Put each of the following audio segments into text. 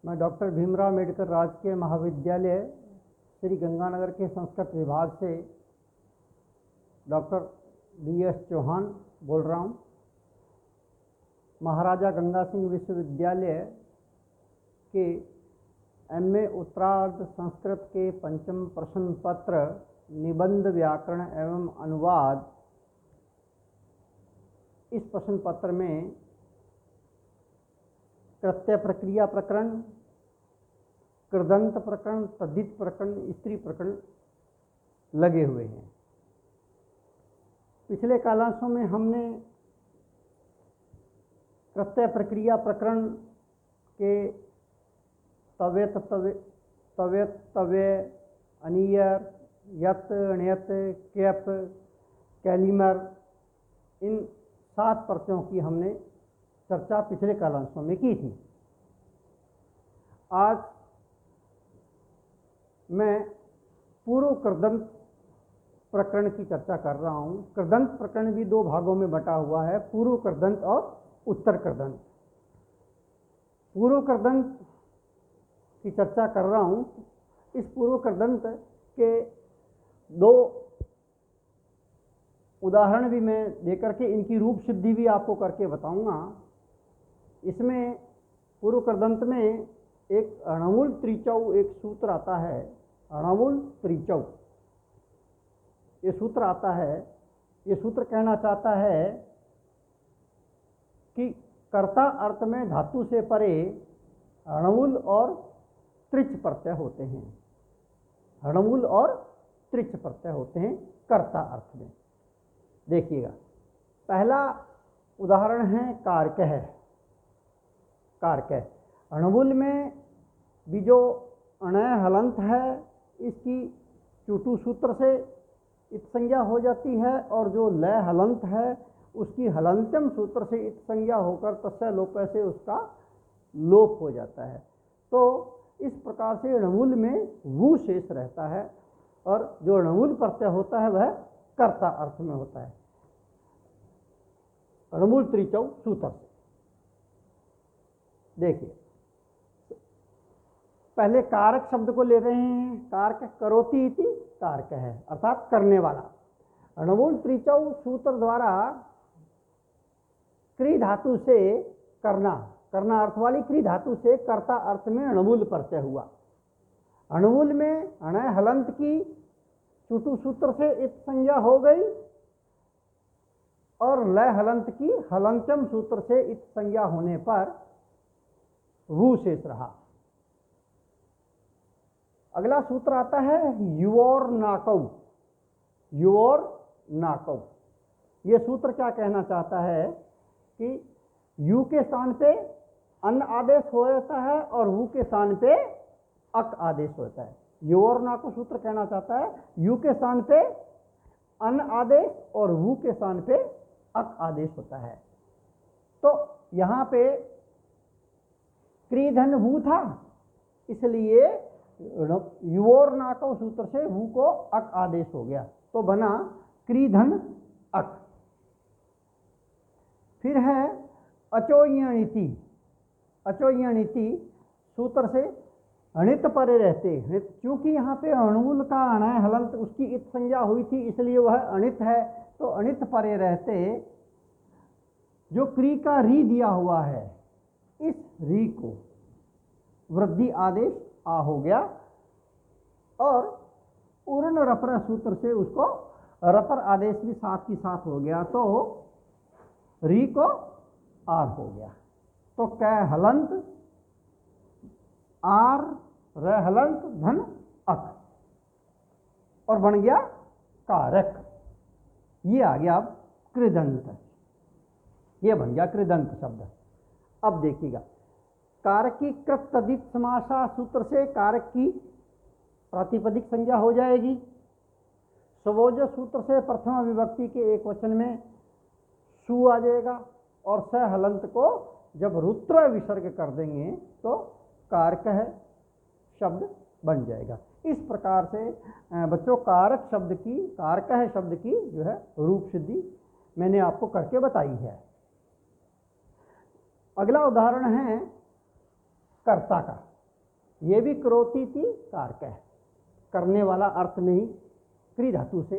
मैं डॉक्टर भीमराव अम्बेडकर राजकीय महाविद्यालय श्री गंगानगर के संस्कृत विभाग से डॉक्टर BS चौहान बोल रहा हूँ। महाराजा गंगा सिंह विश्वविद्यालय के MA उत्तरार्ध संस्कृत के पंचम प्रश्न पत्र निबंध व्याकरण एवं अनुवाद, इस प्रश्न पत्र में कृत्य प्रक्रिया प्रकरण, कृदंत प्रकरण, तद्धित प्रकरण, स्त्री प्रकरण लगे हुए हैं। पिछले कालांशों में हमने कृत्य प्रक्रिया प्रकरण के तव्यत तव्य, अनियर, यत, ण्यत, क्यप, कैलिमर, इन 7 प्रत्ययों की हमने चर्चा पिछले कालांशों में की थी। आज मैं पूर्व कृदंत प्रकरण की चर्चा कर रहा हूँ। कृदंत प्रकरण भी 2 भागों में बटा हुआ है, पूर्व कृदंत और उत्तर कृदंत। पूर्व कृदंत की चर्चा कर रहा हूँ। इस पूर्व कृदंत के 2 उदाहरण भी मैं देकर के इनकी रूप सिद्धि भी आपको करके बताऊंगा। इसमें पूर्व कृदंत में एक अणमुल त्रिचौ एक सूत्र आता है। अणमुल त्रिचौ ये सूत्र आता है। ये सूत्र कहना चाहता है कि कर्ता अर्थ में धातु से परे अणमुल और त्रिच प्रत्यय होते हैं। अणमुल और त्रिच प्रत्यय होते हैं कर्ता अर्थ में। देखिएगा, पहला उदाहरण है कारकः। कारकः अणमुल में भी जो अणय हलंत है, इसकी चुटु सूत्र से इत संज्ञा हो जाती है, और जो लय हलंत है उसकी हलंत्यम सूत्र से इत संज्ञा होकर तस्य लोप से उसका लोप हो जाता है। तो इस प्रकार से अणमुल में वु शेष रहता है, और जो अणमुल प्रत्यय होता है वह कर्ता अर्थ में होता है। अणमुल त्रिचौ सूत्र से देखिए, पहले कारक शब्द को ले रहे हैं। कारक करोति इति कारक है, अर्थात करने वाला। अणमुल त्रिचौ सूत्र द्वारा क्री धातु से करना, करना अर्थ वाली क्री धातु से कर्ता अर्थ में अणमुल प्रत्यय हुआ। अणमुल में अणय हलंत की चुटु सूत्र से इत संज्ञा हो गई, और लय हलंत की हलंत्यम सूत्र से इत संज्ञा होने पर वु शेष रहा। अगला सूत्र आता है युवोर नाकौ। युवोर नाकौ, ये सूत्र क्या कहना चाहता है कि यू के स्थान पे अन आदेश हो जाता है और वु के स्थान पे अक आदेश होता है। युवोर नाकौ सूत्र कहना चाहता है यू के स्थान पे अन आदेश और वु के स्थान पे अक आदेश होता है। तो यहाँ पे क्रीधन वु था, इसलिए युवोर नाकौ सूत्र से वु को अक आदेश हो गया, तो बना क्रीधन अक। फिर है अचोयणिति। अचोयणिति सूत्र से अणित परे रहते, क्योंकि यहाँ पे अणुल का अणय हलंत उसकी इत संज्ञा हुई थी, इसलिए वह अणित है। तो अणित परे रहते जो क्री का री दिया हुआ है, इस री को वृद्धि आदेश आ हो गया, और उर्ण रपर सूत्र से उसको रपर आदेश भी साथ ही साथ हो गया, तो री को आर हो गया। तो कै हलंत आर र हलंत धन अक, और बन गया कारक। ये आ गया अब कृदंत, ये बन गया कृदंत शब्द। अब देखिएगा, कारक की कृत तदित समासा सूत्र से कारक की प्रातिपदिक संज्ञा हो जाएगी। स्वोज सूत्र से प्रथमा विभक्ति के एक वचन में सु आ जाएगा, और स हलंत को जब रुद्र विसर्ग कर देंगे तो कारक है शब्द बन जाएगा। इस प्रकार से बच्चों कारक शब्द की, कारक है शब्द की जो है रूप सिद्धि मैंने आपको करके बताई है। अगला उदाहरण है कर्ता का। ये भी करोति थी कारक है, करने वाला अर्थ में ही क्री धातु से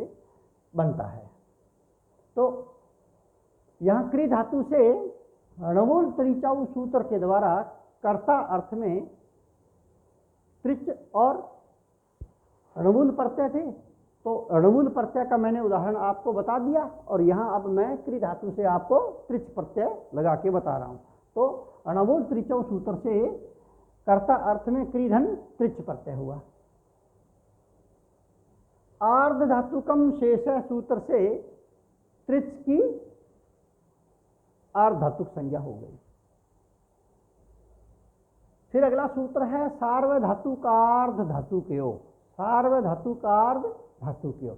बनता है। तो यहाँ क्री धातु से णवूल त्रिचाऊ सूत्र के द्वारा कर्ता अर्थ में त्रिच और णवूल प्रत्यय थे। तो णवूल प्रत्यय का मैंने उदाहरण आपको बता दिया और यहाँ अब मैं क्री धातु से आपको त्रिच प्रत्यय लगा के बता रहा हूँ। तो णवूल त्रिचाऊ सूत्र से कर्ता अर्थ में क्री धन त्रिच प्रत्यय हुआ। आर्ध धातुकम शेष सूत्र से त्रिच की आर्ध धातुक संज्ञा हो गई। फिर अगला सूत्र है सार्वधातुकार्ध धातुकयो, सार्वधातुकार्ध धातुकयो।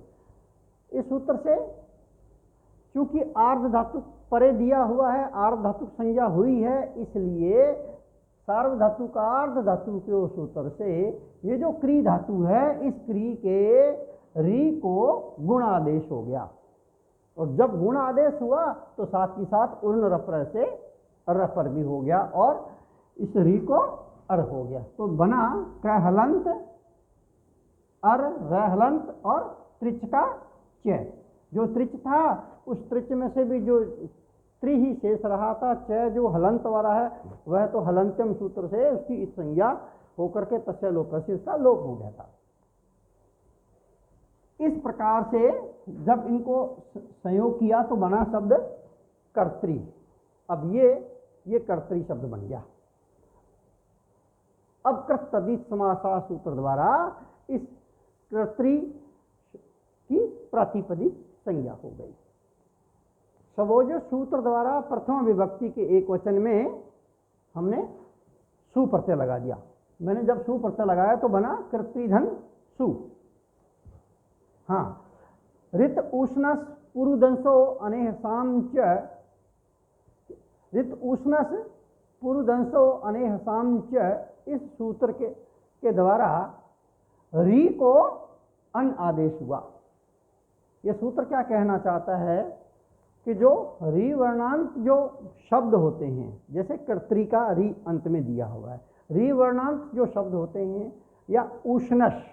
इस सूत्र से चूंकि आर्ध धातु परे दिया हुआ है, आर्ध धातुक संज्ञा हुई है, इसलिए सार्वधातुकार्ध धातुकयो सूत्र से ये जो क्री धातु है इस क्री के री को गुण आदेश हो गया। और जब गुण आदेश हुआ तो साथ ही साथ उर्ण रपर से रपर भी हो गया और इस री को अर हो गया। तो बना क हलंत अर रहलंत और त्रिच का च। जो त्रिच था उस त्रिच में से भी जो त्रि ही शेष रहा था, च जो हलंत वाला है वह तो हलंत्यम सूत्र से उसकी इस संज्ञा होकर के तस्य लोप से इसका लोप हो गया था। इस प्रकार से जब इनको संयोग किया तो बना शब्द कर्त्री। अब ये कर्त्री शब्द बन गया। अब कृत तदित समासा सूत्र द्वारा इस कर्त्री की प्रातिपदिक संज्ञा हो गई। सवोज सूत्र द्वारा प्रथम विभक्ति के एक वचन में हमने सु प्रत्यय लगा दिया। मैंने जब सु प्रत्यय लगाया तो बना कर्त्री धन सु। हाँ, ऋत उष्णस पुरुदंसो अनेहसाम च, ऋत उष्णस पुरुदंसो अनेहसाम च, इस सूत्र के द्वारा री को अन आदेश हुआ। यह सूत्र क्या कहना चाहता है कि जो री वर्णांत जो शब्द होते हैं, जैसे कर्त्री का री अंत में दिया हुआ है, री वर्णांत जो शब्द होते हैं या उष्णस,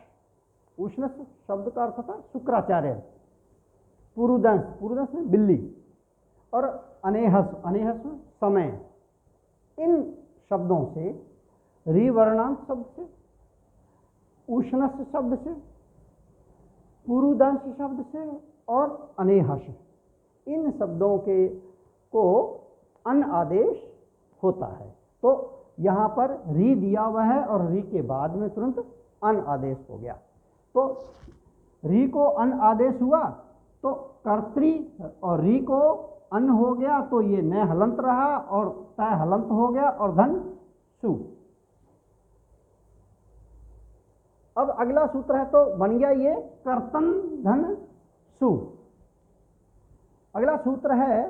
उष्णस शब्द का अर्थ था शुक्राचार्य, पुरुदंस, पुरुदंस में बिल्ली, और अनेहस, अनेहस समय, इन शब्दों से री वर्णांत शब्द से, उष्णस शब्द से, पुरुदंस शब्द से और अनेहस, इन शब्दों के को अन आदेश होता है। तो यहाँ पर री दिया हुआ है और री के बाद में तुरंत अन आदेश हो गया। तो री को अन आदेश हुआ तो कर्त्री और री को अन हो गया तो ये न हलंत रहा और तय हलंत हो गया और धन सु। अब अगला सूत्र है तो बन गया ये कर्तन धन सु। अगला सूत्र है,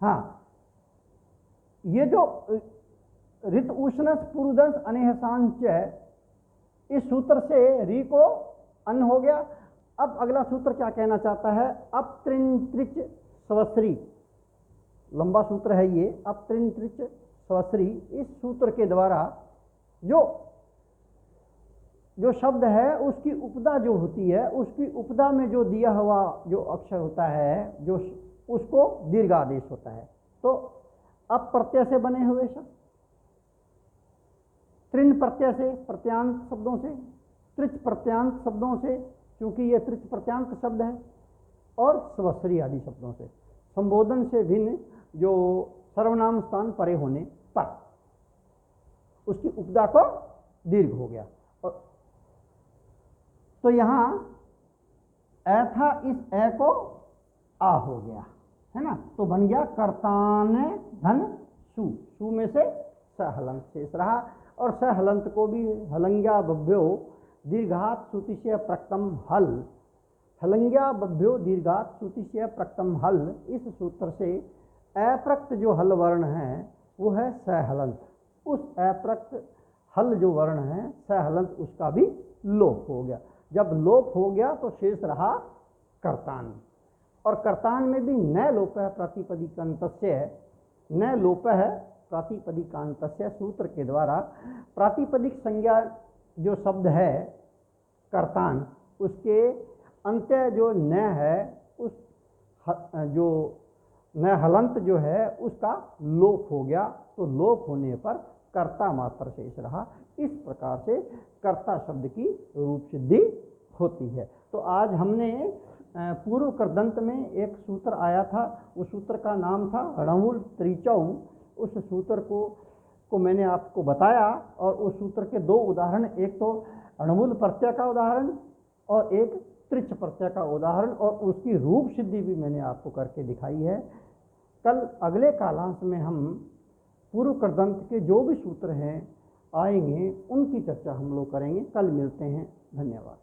हाँ, ये जो ऋत उष्णस पुरुदंस अनेहसांच, इस सूत्र से री को अन हो गया। अब अगला सूत्र क्या कहना चाहता है, अप त्रिन त्रिच स्वश्री, लंबा सूत्र है ये, अप त्रिन त्रिच स्वश्री। इस सूत्र के द्वारा जो शब्द है उसकी उपदा जो होती है, उसकी उपदा में जो दिया हुआ जो अक्षर होता है जो उसको दीर्घ आदेश होता है। तो अप प्रत्यय से बने हुए शब्द, त्रिन प्रत्यय से, प्रत्यांत शब्दों से, त्रिच प्रत्यांत शब्दों से, क्योंकि ये त्रिच प्रत्यांत शब्द है, और स्वश्री आदि शब्दों से, संबोधन से भिन्न जो सर्वनाम स्थान परे होने पर उसकी उपदा को दीर्घ हो गया। और तो यहाँ ए था, इस ए को आ हो गया है ना, तो बन गया कर्तान धन सु। सु में से सहलंत शेष रहा और सहलंत को भी हलंग्या बभ्यो दीर्घात सुतिशय प्रक्तम हल, हलंग्या बभ्यो दीर्घात सुतिशय प्रक्तम हल, इस सूत्र से अप्रक्त जो हल वर्ण है वो है सहलंत। उस अप्रक्त हल जो वर्ण है सहलंत, उसका भी लोप हो गया। जब लोप हो गया तो शेष रहा कर्तान, और कर्तान में भी न लोप है, प्रातिपदिक अंतस्य न लोप है, प्रातिपदिकांतस्य सूत्र के द्वारा प्रातिपदिक संज्ञा जो शब्द है कर्तान, उसके अंत्य जो न है, उस जो न हलंत जो है उसका लोप हो गया, तो लोप होने पर कर्ता मात्र शेष रहा। इस प्रकार से कर्ता शब्द की रूप सिद्धि होती है। तो आज हमने पूर्व कृदंत में एक सूत्र आया था, उस सूत्र का नाम था णवुल त्रिचौ। उस सूत्र को मैंने आपको बताया और उस सूत्र के दो उदाहरण, एक तो णवुल प्रत्यय का उदाहरण और एक त्रिच प्रत्यय का उदाहरण, और उसकी रूप सिद्धि भी मैंने आपको करके दिखाई है। कल अगले कालांश में हम पूर्व कृदंत के जो भी सूत्र हैं आएंगे, उनकी चर्चा हम लोग करेंगे। कल मिलते हैं, धन्यवाद।